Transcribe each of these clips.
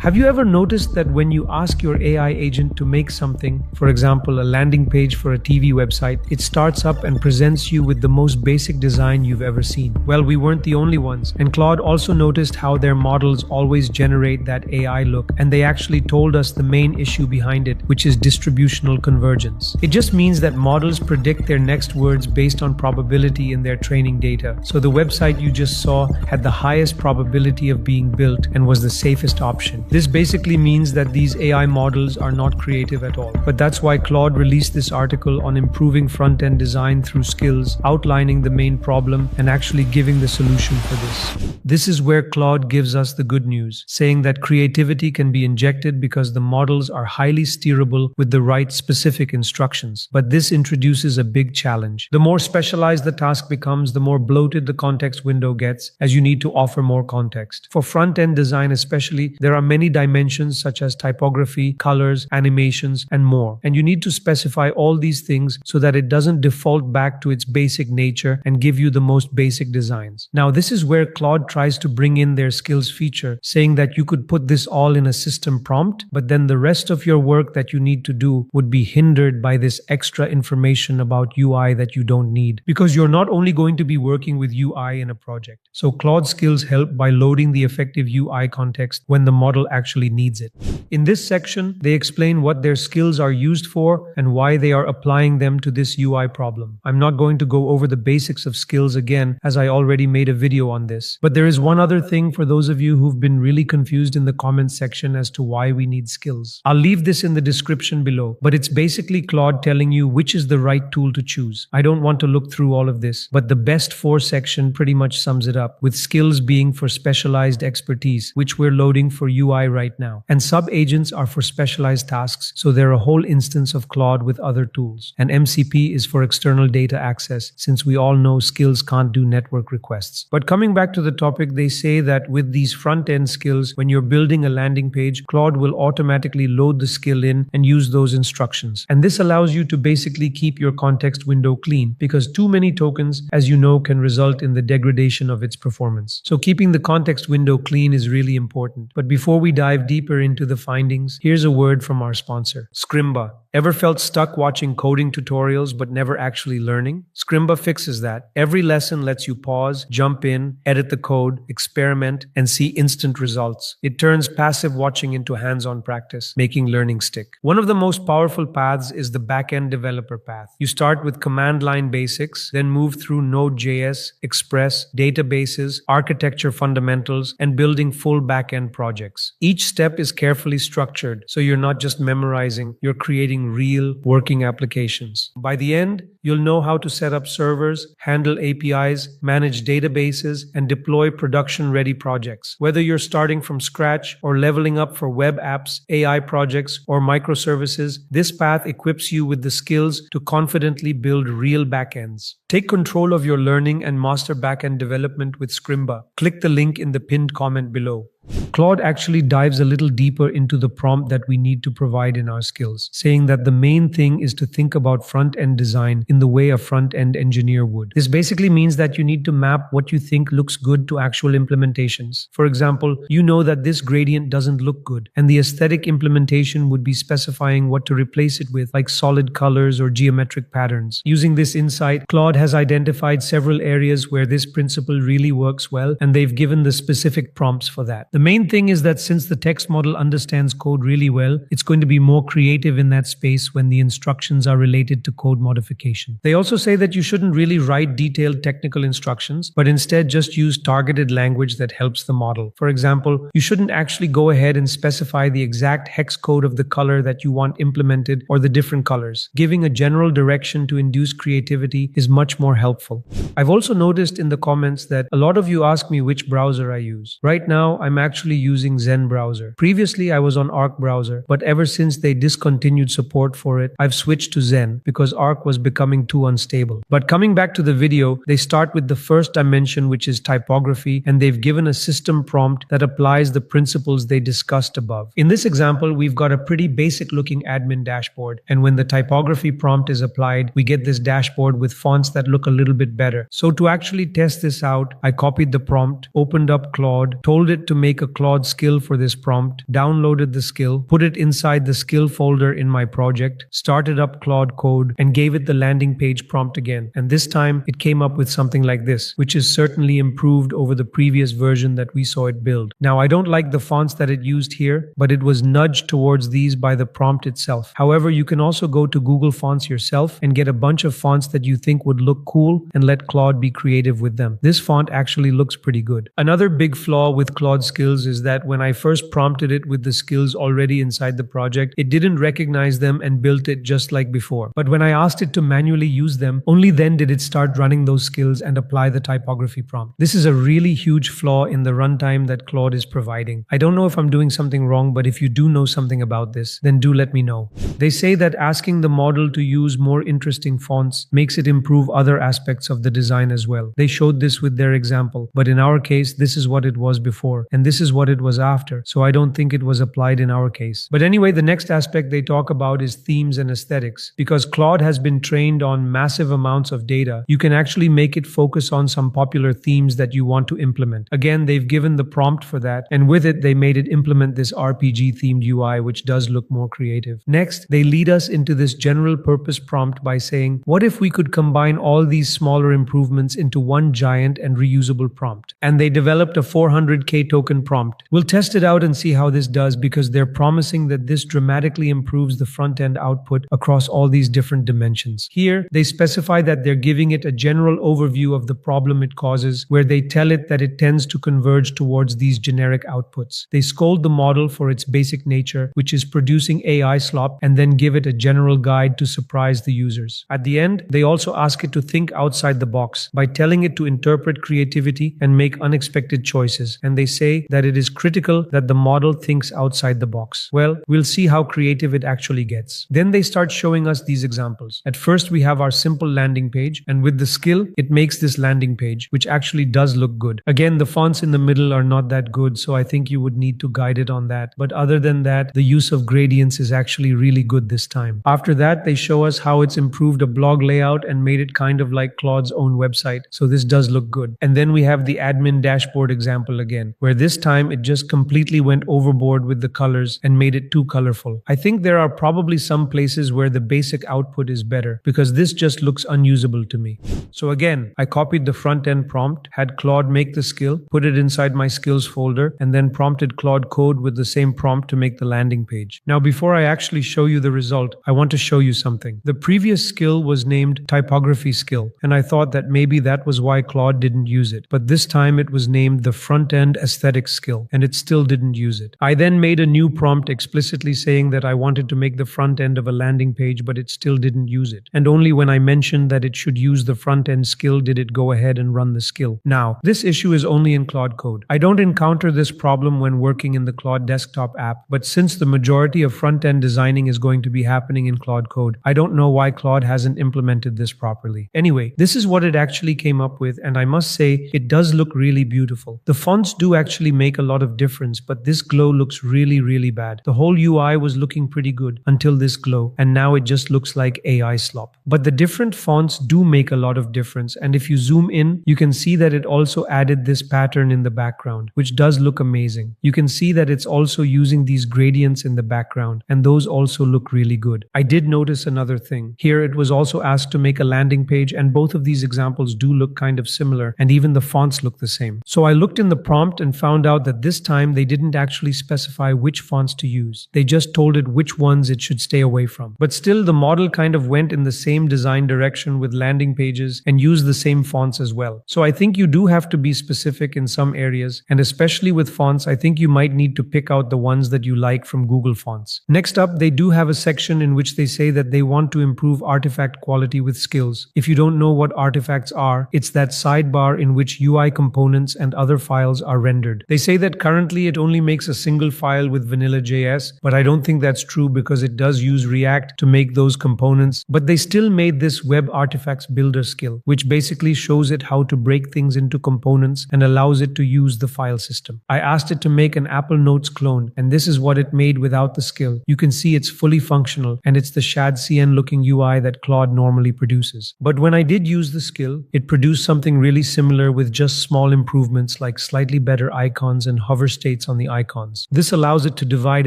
Have you ever noticed that when you ask your AI agent to make something, for example, a landing page for a TV website, it starts up and presents you with the most basic design you've ever seen? Well, we weren't the only ones, and Claude also noticed how their models always generate that AI look, and they actually told us the main issue behind it, which is distributional convergence. It just means that models predict their next words based on probability in their training data. So the website you just saw had the highest probability of being built and was the safest option. This basically means that these AI models are not creative at all. But that's why Claude released this article on improving front-end design through skills, outlining the main problem and actually giving the solution for this. This is where Claude gives us the good news, saying that creativity can be injected because the models are highly steerable with the right specific instructions. But this introduces a big challenge. The more specialized the task becomes, the more bloated the context window gets, as you need to offer more context. For front-end design especially, there are many dimensions such as typography, colors, animations, and more. And you need to specify all these things so that it doesn't default back to its basic nature and give you the most basic designs. Now, this is where Claude tries to bring in their skills feature, saying that you could put this all in a system prompt, but then the rest of your work that you need to do would be hindered by this extra information about UI that you don't need, because you're not only going to be working with UI in a project. So Claude Skills help by loading the effective UI context when the model actually needs it. In this section, they explain what their skills are used for and why they are applying them to this UI problem. I'm not going to go over the basics of skills again, as I already made a video on this. But there is one other thing for those of you who've been really confused in the comments section as to why we need skills. I'll leave this in the description below, but it's basically Claude telling you which is the right tool to choose. I don't want to look through all of this, but the best for section pretty much sums it up, with skills being for specialized expertise, which we're loading for UI right now. And sub-agents are for specialized tasks, so they're a whole instance of Claude with other tools. And MCP is for external data access, since we all know skills can't do network requests. But coming back to the topic, they say that with these front-end skills, when you're building a landing page, Claude will automatically load the skill in and use those instructions. And this allows you to basically keep your context window clean, because too many tokens, as you know, can result in the degradation of its performance. So keeping the context window clean is really important. But before we dive deeper into the findings, here's a word from our sponsor, Scrimba. Ever felt stuck watching coding tutorials but never actually learning? Scrimba fixes that. Every lesson lets you pause, jump in, edit the code, experiment, and see instant results. It turns passive watching into hands-on practice, making learning stick. One of the most powerful paths is the back-end developer path. You start with command line basics, then move through Node.js, Express, databases, architecture fundamentals, and building full back-end projects. Each step is carefully structured, so you're not just memorizing, you're creating real working applications. By the end, you'll know how to set up servers, handle APIs, manage databases, and deploy production-ready projects. Whether you're starting from scratch or leveling up for web apps, AI projects, or microservices, this path equips you with the skills to confidently build real backends. Take control of your learning and master backend development with Scrimba. Click the link in the pinned comment below. Claude actually dives a little deeper into the prompt that we need to provide in our skills, saying that the main thing is to think about front-end design in the way a front-end engineer would. This basically means that you need to map what you think looks good to actual implementations. For example, you know that this gradient doesn't look good, and the aesthetic implementation would be specifying what to replace it with, like solid colors or geometric patterns. Using this insight, Claude has identified several areas where this principle really works well, and they've given the specific prompts for that. The main thing is that since the text model understands code really well, it's going to be more creative in that space when the instructions are related to code modification. They also say that you shouldn't really write detailed technical instructions, but instead just use targeted language that helps the model. For example, you shouldn't actually go ahead and specify the exact hex code of the color that you want implemented or the different colors. Giving a general direction to induce creativity is much more helpful. I've also noticed in the comments that a lot of you ask me which browser I use. Right now, I'm actually using Zen browser. Previously, I was on Arc browser, but ever since they discontinued support for it, I've switched to Zen because Arc was becoming becoming too unstable. But coming back to the video, they start with the first dimension, which is typography, and they've given a system prompt that applies the principles they discussed above. In this example, we've got a pretty basic looking admin dashboard, and when the typography prompt is applied, we get this dashboard with fonts that look a little bit better. So to actually test this out, I copied the prompt, opened up Claude, told it to make a Claude skill for this prompt, downloaded the skill, put it inside the skill folder in my project, started up Claude Code, and gave it the landing page prompt again. And this time it came up with something like this, which is certainly improved over the previous version that we saw it build. Now, I don't like the fonts that it used here, but it was nudged towards these by the prompt itself. However, you can also go to Google Fonts yourself and get a bunch of fonts that you think would look cool and let Claude be creative with them. This font actually looks pretty good. Another big flaw with Claude Skills is that when I first prompted it with the skills already inside the project, it didn't recognize them and built it just like before. But when I asked it to manually use them, only then did it start running those skills and apply the typography prompt. This is a really huge flaw in the runtime that Claude is providing. I don't know if I'm doing something wrong, but if you do know something about this, then do let me know. They say that asking the model to use more interesting fonts makes it improve other aspects of the design as well. They showed this with their example, but in our case, this is what it was before, and this is what it was after, so I don't think it was applied in our case. But anyway, the next aspect they talk about is themes and aesthetics. Because Claude has been trained on massive amounts of data, you can actually make it focus on some popular themes that you want to implement. Again, they've given the prompt for that, and with it, they made it implement this RPG themed UI, which does look more creative. Next, they lead us into this general purpose prompt by saying, what if we could combine all these smaller improvements into one giant and reusable prompt? And they developed a 400k token prompt. We'll test it out and see how this does, because they're promising that this dramatically improves the front-end output across all these different dimensions. Here, they specify that they're giving it a general overview of the problem it causes, where they tell it that it tends to converge towards these generic outputs. They scold the model for its basic nature, which is producing AI slop, and then give it a general guide to surprise the users. At the end, they also ask it to think outside the box by telling it to interpret creativity and make unexpected choices, and they say that it is critical that the model thinks outside the box. Well, we'll see how creative it actually gets. Then they start showing us these examples. At first, we have our simple landing page, and with the skill, it makes this landing page, which actually does look good. Again, the fonts in the middle are not that good, so I think you would need to guide it on that. But other than that, the use of gradients is actually really good this time. After that, they show us how it's improved a blog layout and made it kind of like Claude's own website. So this does look good. And then we have the admin dashboard example again, where this time it just completely went overboard with the colors and made it too colorful. I think there are probably some places where the basic output is better, because this just looks unusable to me. So again, I copied the front end prompt, had Claude make the skill, put it inside my skills folder, and then prompted Claude Code with the same prompt to make the landing page. Now, before I actually show you the result, I want to show you something. The previous skill was named typography skill, and I thought that maybe that was why Claude didn't use it. But this time it was named the front end aesthetic skill, and it still didn't use it. I then made a new prompt explicitly saying that I wanted to make the front end of a landing page, but it still didn't use it. And only when I mentioned that it should use the front end skill did it go ahead and run the skill. Now, this issue is only in Claude Code. I don't encounter this problem when working in the Claude desktop app, but since the majority of front end designing is going to be happening in Claude Code, I don't know why Claude hasn't implemented this properly. Anyway, this is what it actually came up with, and I must say, it does look really beautiful. The fonts do actually make a lot of difference, but this glow looks really bad. The whole UI was looking pretty good until this glow, and now it just looks like AI slop. But the different fonts do make a lot of difference, and if you zoom in, you can see that it also added this pattern in the background, which does look amazing. You can see that it's also using these gradients in the background, and those also look really good. I did notice another thing. Here it was also asked to make a landing page, and both of these examples do look kind of similar, and even the fonts look the same. So I looked in the prompt and found out that this time they didn't actually specify which fonts to use. They just told it which ones it should stay away from. But still, the model kind of went in the same design direction with landing pages and used the same fonts as well. So I think you do have to be specific in some areas, and especially with fonts, I think you might need to pick out the ones that you like from Google Fonts. Next up, they do have a section in which they say that they want to improve artifact quality with skills. If you don't know what artifacts are, it's that sidebar in which UI components and other files are rendered. They say that currently it only makes a single file with vanilla.js, but I don't think that's true because it does use React to make those components, but they still skill made this web artifacts builder skill, which basically shows it how to break things into components and allows it to use the file system. I asked it to make an Apple Notes clone, and this is what it made without the skill. You can see it's fully functional, and it's the ShadCN looking UI that Claude normally produces. But when I did use the skill, it produced something really similar with just small improvements like slightly better icons and hover states on the icons. This allows it to divide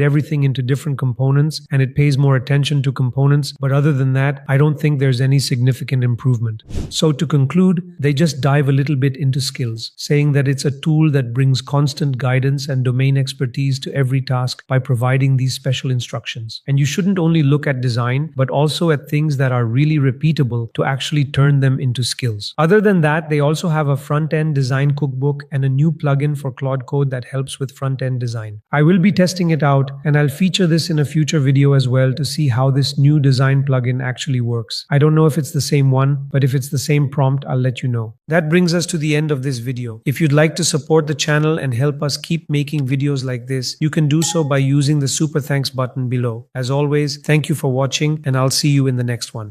everything into different components, and it pays more attention to components, but other than that, I don't think there's any significant improvement. So to conclude, they just dive a little bit into skills, saying that it's a tool that brings constant guidance and domain expertise to every task by providing these special instructions. And you shouldn't only look at design, but also at things that are really repeatable to actually turn them into skills. Other than that, they also have a front-end design cookbook and a new plugin for Claude Code that helps with front-end design. I will be testing it out, and I'll feature this in a future video as well to see how this new design plugin actually works. I don't know if it's the same one, but if it's the same prompt, I'll let you know. That brings us to the end of this video. If you'd like to support the channel and help us keep making videos like this, you can do so by using the super thanks button below. As always, thank you for watching, and I'll see you in the next one.